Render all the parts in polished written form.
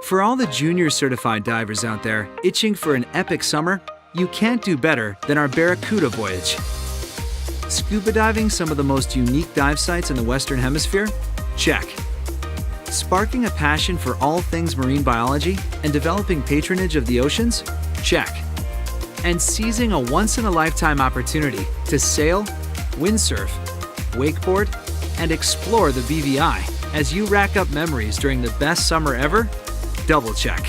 For all the junior certified divers out there itching for an epic summer, you can't do better than our Barracuda Voyage. Scuba diving some of the most unique dive sites in the Western Hemisphere? Check. Sparking a passion for all things marine biology and developing patronage of the oceans? Check. And seizing a once-in-a-lifetime opportunity to sail, windsurf, wakeboard, and explore the BVI as you rack up memories during the best summer ever? Double check.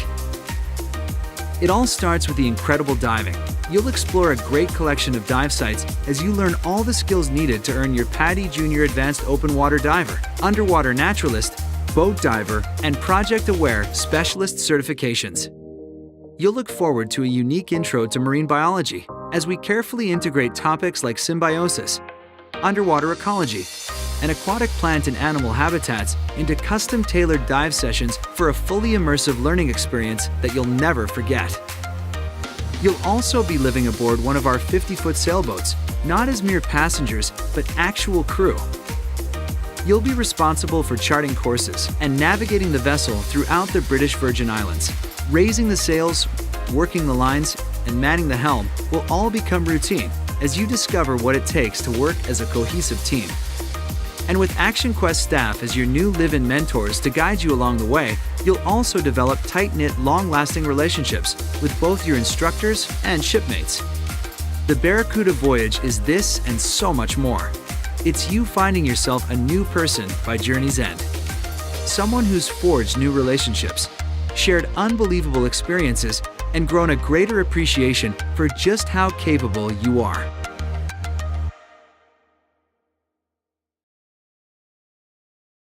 It all starts with the incredible diving. You'll explore a great collection of dive sites as you learn all the skills needed to earn your PADI Junior Advanced Open Water Diver, Underwater Naturalist, Boat Diver, and Project Aware Specialist certifications. You'll look forward to a unique intro to marine biology as we carefully integrate topics like symbiosis, underwater ecology, and aquatic plant and animal habitats into custom-tailored dive sessions for a fully immersive learning experience that you'll never forget. You'll also be living aboard one of our 50-foot sailboats, not as mere passengers, but actual crew. You'll be responsible for charting courses and navigating the vessel throughout the British Virgin Islands. Raising the sails, working the lines, and manning the helm will all become routine as you discover what it takes to work as a cohesive team. And with ActionQuest staff as your new live-in mentors to guide you along the way, you'll also develop tight-knit, long-lasting relationships with both your instructors and shipmates. The Barracuda Voyage is this and so much more. It's you finding yourself a new person by journey's end. Someone who's forged new relationships, shared unbelievable experiences, and grown a greater appreciation for just how capable you are.